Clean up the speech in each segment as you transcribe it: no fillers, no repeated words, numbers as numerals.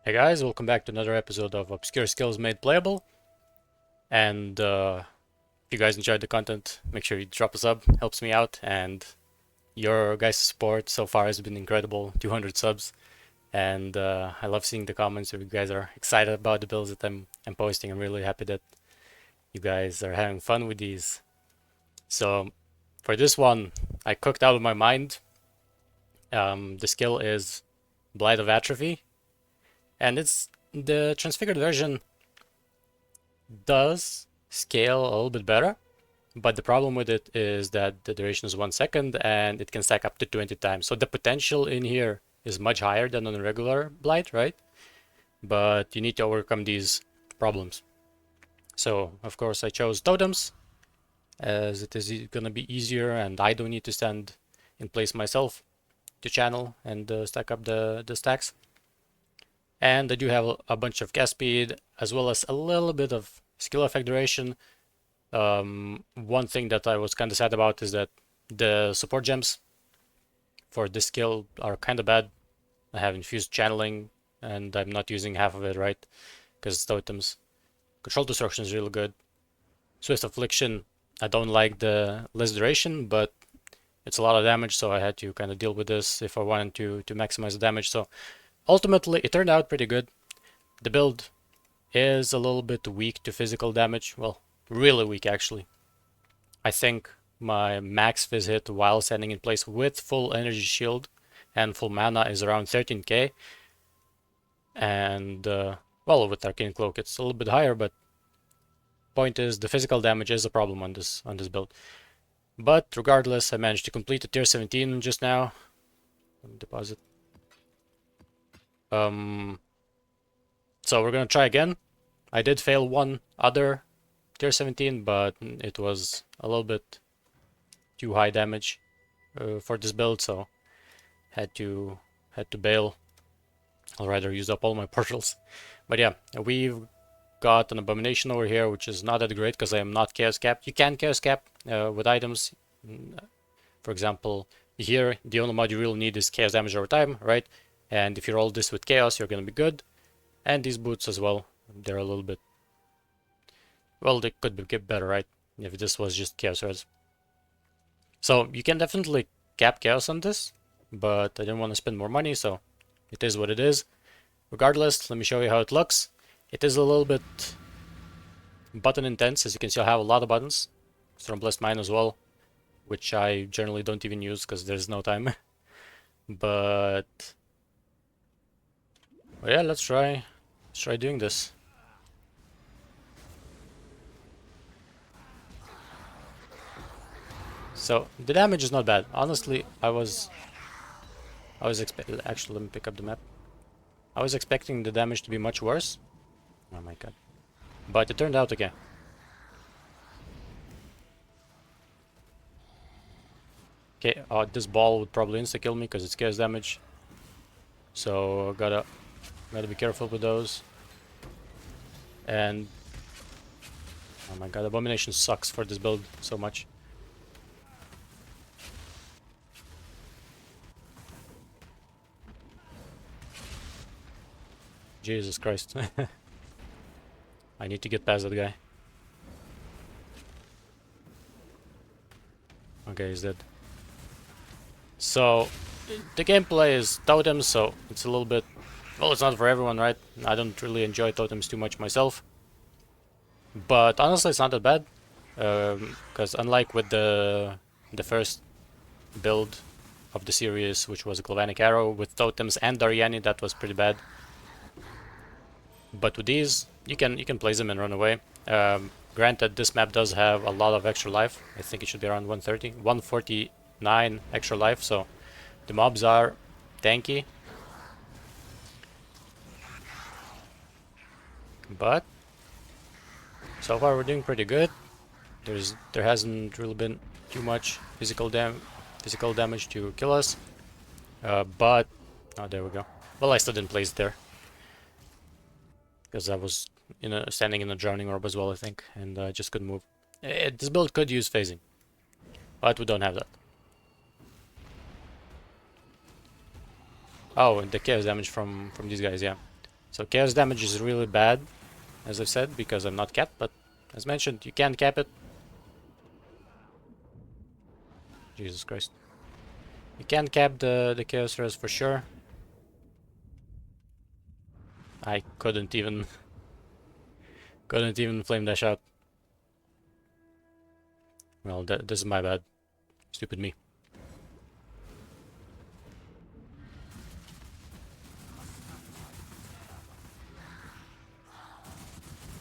Hey guys, welcome back to another episode of Obscure Skills Made Playable. And if you guys enjoyed the content, make sure you drop a sub, helps me out. And your guys' support so far has been incredible, 200 subs. And I love seeing the comments where you guys are excited about the builds that I'm posting. I'm really happy that you guys are having fun with these. So for this one, I cooked out of my mind. The skill is Blight of Atrophy, and it's the transfigured version does scale a little bit better, but the problem with it is that the duration is 1 second and it can stack up to 20 times. So the potential in here is much higher than on a regular Blight, right? But you need to overcome these problems. So of course I chose totems as it is gonna be easier and I don't need to stand in place myself to channel and stack up the stacks. And I do have a bunch of cast speed as well as a little bit of skill effect duration. One thing that I was kind of sad about is that the support gems for this skill are kind of bad. I have infused channeling and I'm not using half of it, right? Because it's totems. Control destruction is really good. Swift affliction, I don't like the less duration, but it's a lot of damage, so I had to kind of deal with this if I wanted to maximize the damage. So ultimately, it turned out pretty good. The build is a little bit weak to physical damage. Well, really weak actually. I think my max phys hit while standing in place with full energy shield and full mana is around 13k. And well, with arcane cloak it's a little bit higher, but point is the physical damage is a problem on this build. But regardless, I managed to complete the tier 17 just now. Deposit. So we're gonna try again. I did fail one other tier 17, but it was a little bit too high damage for this build, so had to bail. I'll rather use up all my portals. But yeah, we've got an abomination over here, which is not that great because I am not chaos capped. You can chaos cap with items. For example, here the only mod you really need is chaos damage over time, right? And if you roll this with chaos, you're gonna be good. And these boots as well, they're a little bit, well, they could be better, right? If this was just chaos res. So you can definitely cap chaos on this, but I didn't want to spend more money, so it is what it is. Regardless, let me show you how it looks. It is a little bit button intense. As you can see, I have a lot of buttons. Stormblast mine as well, which I generally don't even use because there's no time. But well, yeah, let's try doing this. So the damage is not bad. Honestly, I was expecting. Actually, let me pick up the map. I was expecting the damage to be much worse. Oh my god! But it turned out okay. Okay, this ball would probably insta kill me because it scares damage. So gotta be careful with those. And oh my god, abomination sucks for this build so much. Jesus Christ. I need to get past that guy. Okay, he's dead. So, the gameplay is totems, so it's a little bit... Well, it's not for everyone, right? I don't really enjoy totems too much myself. But honestly, it's not that bad. Because unlike with the first build of the series, which was a Galvanic Arrow with totems and Dariani, that was pretty bad. But with these, you can place them and run away. Granted, this map does have a lot of extra life. I think it should be around 130, 149 extra life, so the mobs are tanky. But so far we're doing pretty good. There hasn't really been too much physical damage to kill us. But oh, there we go. Well, I still didn't place it there because I was standing in a drowning orb as well, I think, and I just couldn't move. This build could use phasing, but we don't have that. Oh, and the chaos damage from these guys, yeah. So chaos damage is really bad, as I've said, because I'm not capped, but as mentioned, you can cap it. Jesus Christ. You can cap the chaos res for sure. I couldn't even flame dash out. Well, this is my bad. Stupid me.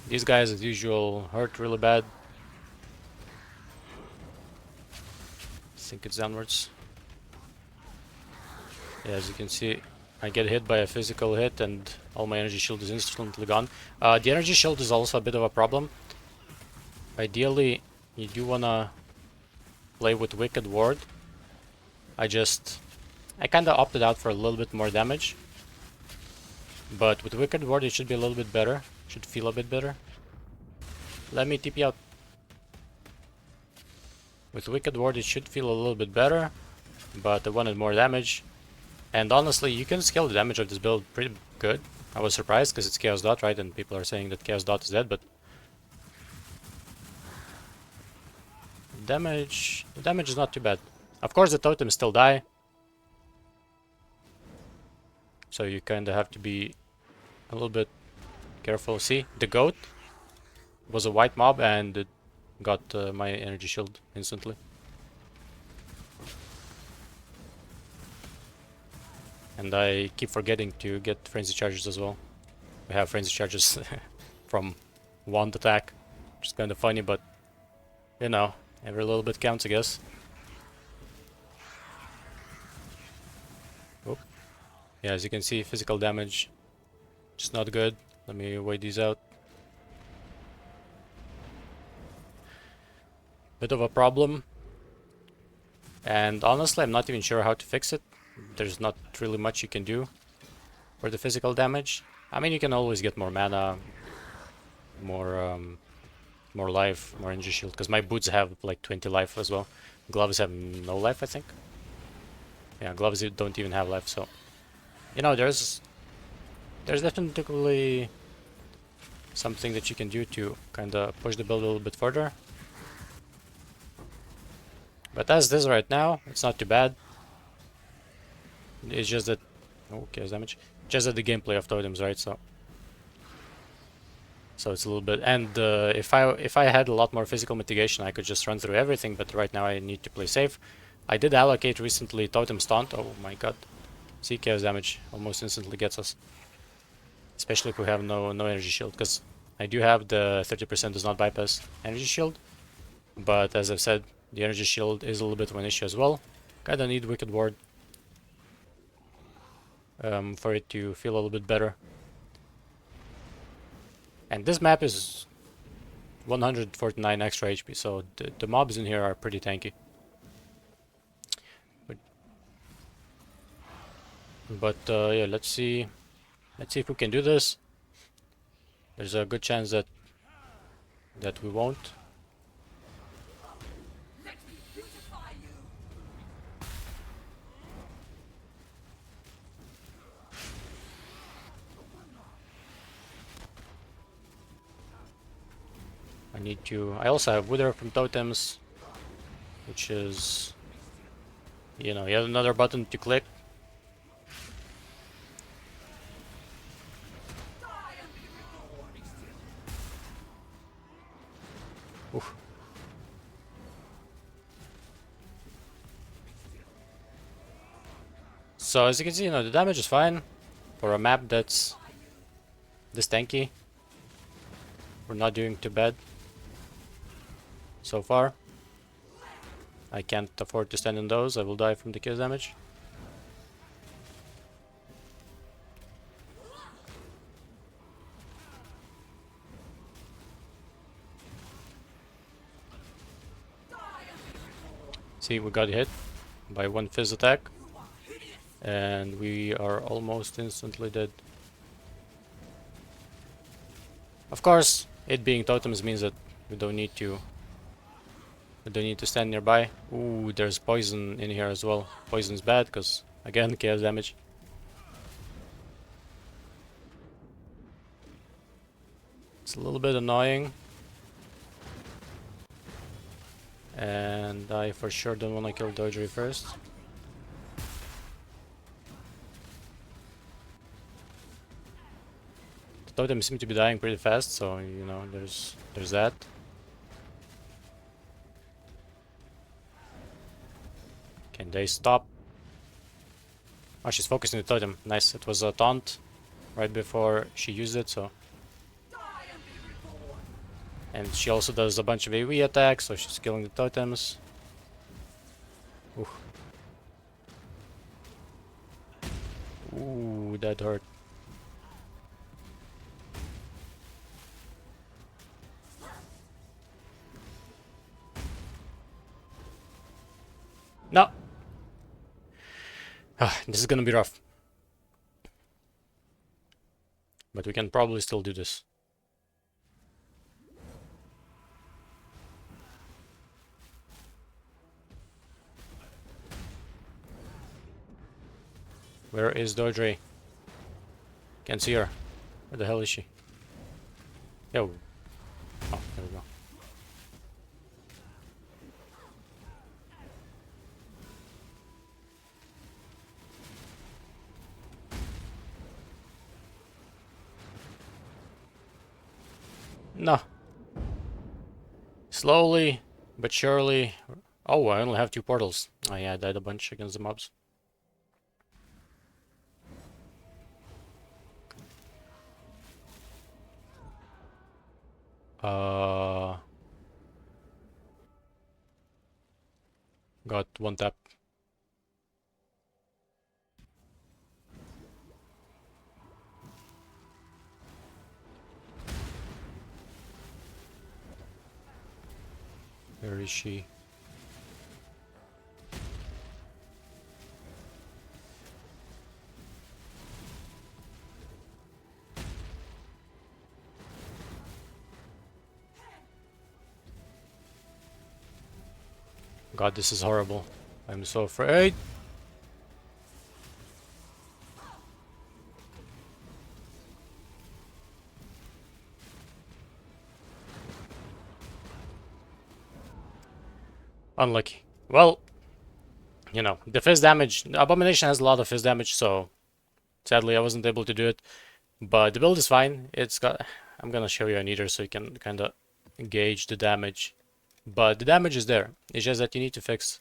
These guys, as usual, hurt really bad. I think it's downwards. Yeah, as you can see, I get hit by a physical hit and all my energy shield is instantly gone. The energy shield is also a bit of a problem. Ideally, you do wanna play with Wicked Ward. I kinda opted out for a little bit more damage. But with Wicked Ward it should be a little bit better. Should feel a bit better. Let me TP out. With Wicked Ward it should feel a little bit better, but I wanted more damage. And honestly, you can scale the damage of this build pretty good. I was surprised because it's Chaos Dot, right? And people are saying that Chaos Dot is dead, but the damage is not too bad. Of course the totems still die, so you kinda have to be a little bit careful. See, the goat was a white mob and it got my energy shield instantly. And I keep forgetting to get frenzy charges as well. We have frenzy charges from one attack, which is kind of funny, but you know, every little bit counts, I guess. Oh. Yeah, as you can see, physical damage just not good. Let me weigh these out. Bit of a problem. And honestly, I'm not even sure how to fix it. There's not really much you can do for the physical damage. I mean, you can always get more mana, more life, more energy shield, because my boots have like 20 life as well. Gloves have no life, I think. Yeah, gloves don't even have life, so you know, there's definitely something that you can do to kind of push the build a little bit further. But as this right now, it's not too bad. It's just that, okay, damage. Just that the gameplay of totems, right? So it's a little bit. And if I had a lot more physical mitigation, I could just run through everything. But right now, I need to play safe. I did allocate recently totem stunt. Oh my god, see, chaos damage almost instantly gets us, especially if we have no energy shield. Because I do have the 30% does not bypass energy shield, but as I've said, the energy shield is a little bit of an issue as well. Kinda need Wicked Ward for it to feel a little bit better. And this map is 149 extra HP, so the mobs in here are pretty tanky. But yeah, let's see if we can do this. There's a good chance that we won't. I also have Wither from totems, which is, you know, yet another button to click. Oof. So as you can see, you know, the damage is fine for a map that's this tanky. We're not doing too bad so far. I can't afford to stand in those. I will die from the chaos damage. See, we got hit by one phys attack and we are almost instantly dead. Of course, it being totems means that we don't need to stand nearby. Ooh, there's poison in here as well. Poison's bad because, again, chaos damage. It's a little bit annoying. And I for sure don't want to kill Dodgery first. The totem seems to be dying pretty fast, so you know there's that. Can they stop? Oh, she's focusing the totem. Nice. It was a taunt right before she used it, so. And she also does a bunch of AoE attacks, so she's killing the totems. Ooh. Ooh, that hurt. No! This is gonna be rough. But we can probably still do this. Where is Dodre? Can't see her. Where the hell is she? Yo. Oh, there we go. No. Slowly, but surely. Oh, I only have 2 portals. Oh yeah, I died a bunch against the mobs. Got 1 tap. Where is she? God, this is horrible. I'm so afraid. Unlucky. Well, you know, the phys damage, Abomination has a lot of phys damage, so sadly I wasn't able to do it. But the build is fine. It's got, I'm gonna show you an eater so you can kind of gauge the damage. But the damage is there. It's just that you need to fix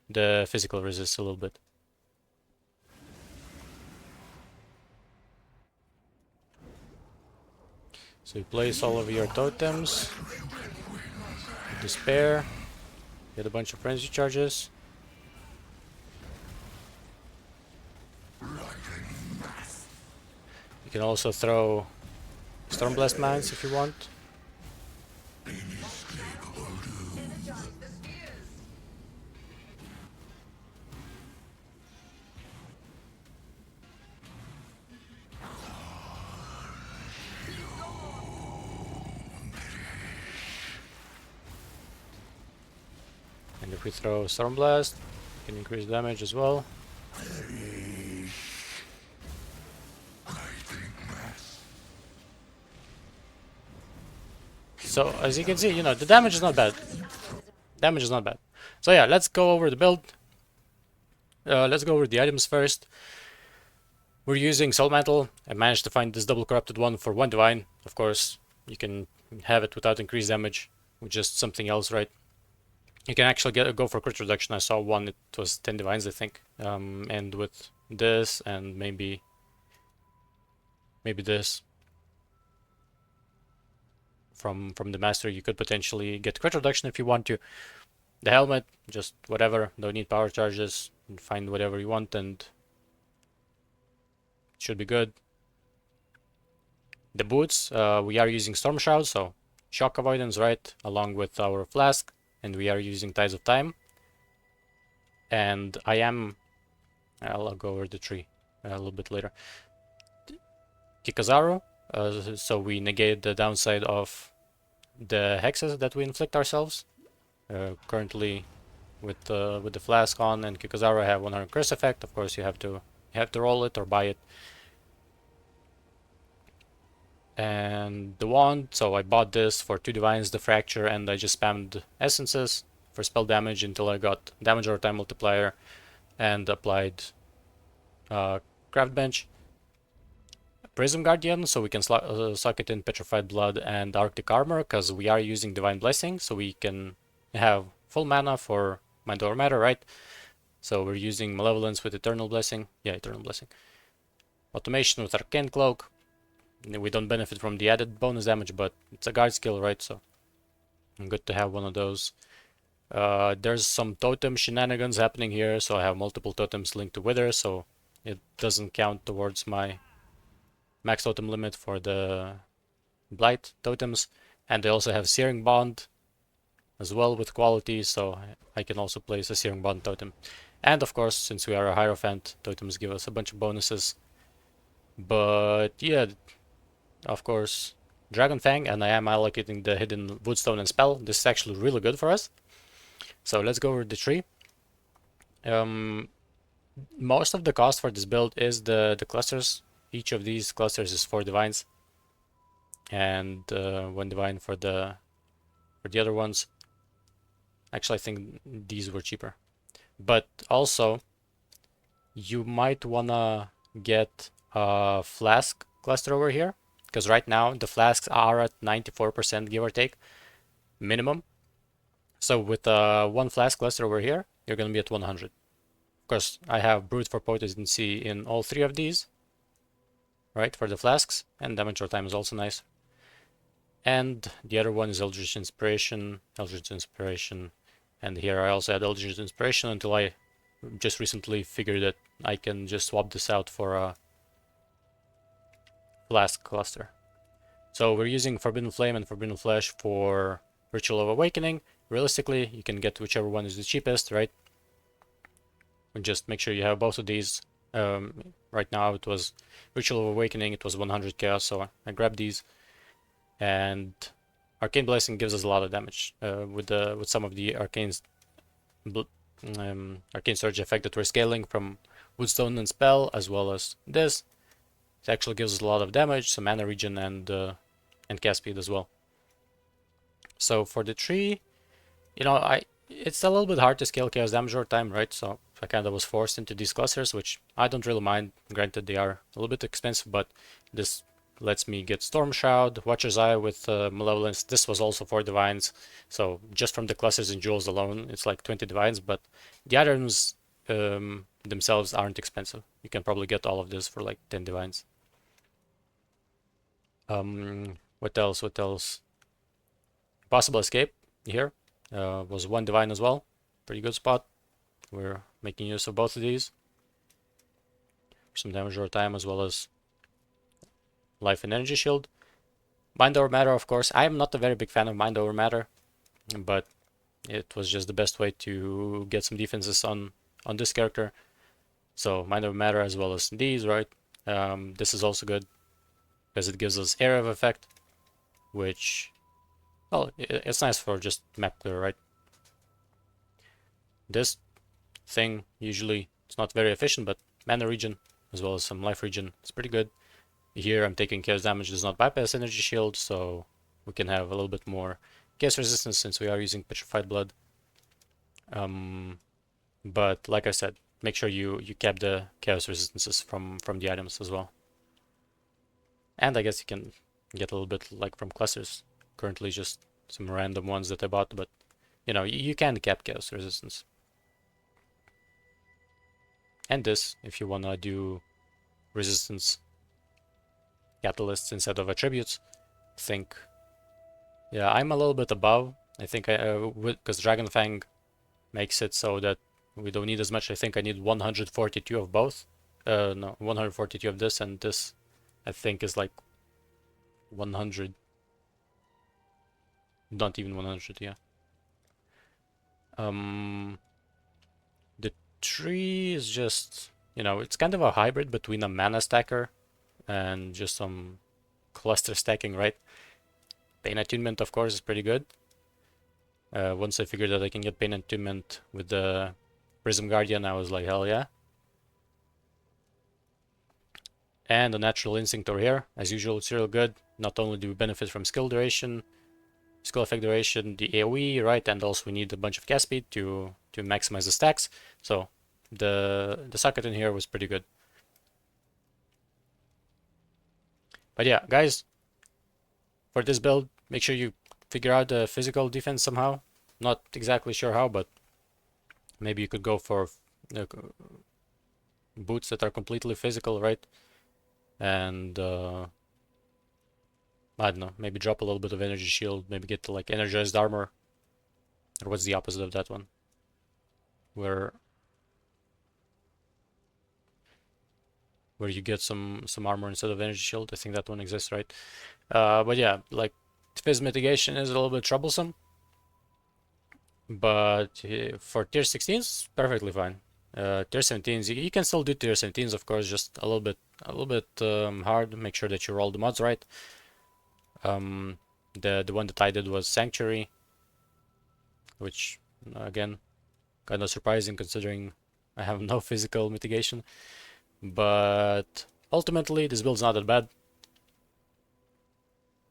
the physical resist a little bit. So you place all of your totems. Despair. Get a bunch of frenzy charges. You can also throw stormblast mines if you want. And if we throw stormblast, we can increase damage as well. So as you can see, you know, the damage is not bad. Damage is not bad. So yeah, let's go over the build. Let's go over the items first. We're using Soul Mantle. I managed to find this double corrupted one for 1 divine. Of course, you can have it without increased damage, with just something else, right? You can actually go for crit reduction. I saw one, it was 10 divines, I think. And with this and maybe this from the master, you could potentially get crit reduction if you want to. The helmet, just whatever, don't need power charges, find whatever you want and it should be good. The boots, we are using Storm Shroud, so shock avoidance, right, along with our flask, and we are using Tides of Time. And I'll go over the tree a little bit later. Kikazaru, so we negate the downside of the hexes that we inflict ourselves. Currently, with the flask on and Kikazaru, I have 100 curse effect. Of course, you have to roll it or buy it. And the wand, so I bought this for 2 divines, the fracture, and I just spammed essences for spell damage until I got damage over time multiplier and applied craft bench. Prism Guardian, so we can suck it in Petrified Blood and Arctic Armor, because we are using Divine Blessing, so we can have full mana for Mind over Matter, right? So we're using Malevolence with Eternal Blessing. Yeah, Eternal Blessing. Automation with Arcane Cloak. We don't benefit from the added bonus damage, but it's a guard skill, right? So good to have one of those. There's some totem shenanigans happening here, so I have multiple totems linked to Wither, so it doesn't count towards my max totem limit for the Blight totems. And they also have Searing Bond as well with quality, so I can also place a Searing Bond totem. And of course, since we are a Hierophant, totems give us a bunch of bonuses. But yeah, of course, Dragon Fang, and I am allocating the hidden Woodstone and Spell. This is actually really good for us. So let's go over the tree. Most of the cost for this build is the clusters. Each of these clusters is 4 divines, and 1 divine for the other ones. Actually, I think these were cheaper. But also, you might wanna get a flask cluster over here, because right now the flasks are at 94% give or take minimum. So with 1 flask cluster over here, you're gonna be at 100. Of course, I have brute for potency in all 3 of these, right, for the flasks, and damage over time is also nice. And the other one is Eldritch Inspiration, and here I also had Eldritch Inspiration until I just recently figured that I can just swap this out for a flask cluster. So we're using Forbidden Flame and Forbidden Flesh for Ritual of Awakening. Realistically, you can get whichever one is the cheapest, right? And just make sure you have both of these. Right now it was Ritual of Awakening, it was 100 chaos, so I grabbed these. And Arcane Blessing gives us a lot of damage with some of the arcane surge effect that we're scaling from Woodstone and Spell, as well as this. It actually gives us a lot of damage, some mana regen, and cast speed as well. So for the tree, you know, it's a little bit hard to scale chaos damage over time, right? So I kind of was forced into these clusters, which I don't really mind. Granted, they are a little bit expensive, but this lets me get Storm Shroud, Watcher's Eye with Malevolence. This was also 4 divines, so just from the clusters and jewels alone, it's like 20 divines, but the items themselves aren't expensive. You can probably get all of this for like 10 divines. What else? What else? Possible Escape here was 1 divine as well. Pretty good spot. We're making use of both of these. Some damage over time as well as life and energy shield. Mind over matter, of course. I am not a very big fan of mind over matter, but it was just the best way to get some defenses on this character. So mind over matter as well as these, right? This is also good because it gives us area of effect, which, well, it's nice for just map clear, right? This thing usually it's not very efficient, but mana regen as well as some life regen, it's pretty good. Here I'm taking chaos damage, does not bypass energy shield, so we can have a little bit more chaos resistance since we are using Petrified Blood. But like I said, make sure you cap the chaos resistances from the items as well. And I guess you can get a little bit like from clusters. Currently just some random ones that I bought, but you know, you can cap chaos resistance. And this, if you wanna do resistance catalysts instead of attributes, I think, yeah, I'm a little bit above. I think because Dragon Fang makes it so that we don't need as much. I think I need 142 of both. No, 142 of this, and this I think is like 100. Not even 100, yeah. The tree is just, you know, it's kind of a hybrid between a mana stacker and just some cluster stacking, right? Pain Attunement, of course, is pretty good. Once I figured that I can get Pain Attunement with the Prism Guardian, I was like, hell yeah. And the Natural Instinct over here, as usual, it's real good. Not only do we benefit from skill duration, skill effect duration, the AoE, right, and also we need a bunch of cast speed to maximize the stacks. So the socket in here was pretty good. But yeah, guys, for this build, make sure you figure out the physical defense somehow. Not exactly sure how, but maybe you could go for boots that are completely physical, right? And I don't know, maybe drop a little bit of energy shield, maybe get to like energized armor. Or what's the opposite of that one? Where you get some armor instead of energy shield. I think that one exists, right? But yeah, like phys mitigation is a little bit troublesome. But for tier 16s, perfectly fine. Tier 17s, you can still do tier 17s, of course, just a little bit hard. Make sure that you roll the mods right. The one that I did was Sanctuary, which again, kind of surprising considering I have no physical mitigation. But ultimately, this build's not that bad.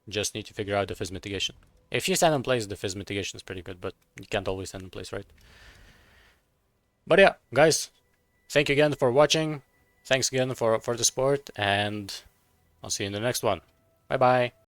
Just need to figure out the phys mitigation. If you stand in place, the phys mitigation is pretty good, but you can't always stand in place, right? But yeah, guys, thank you again for watching. Thanks again for the support, and I'll see you in the next one. Bye bye.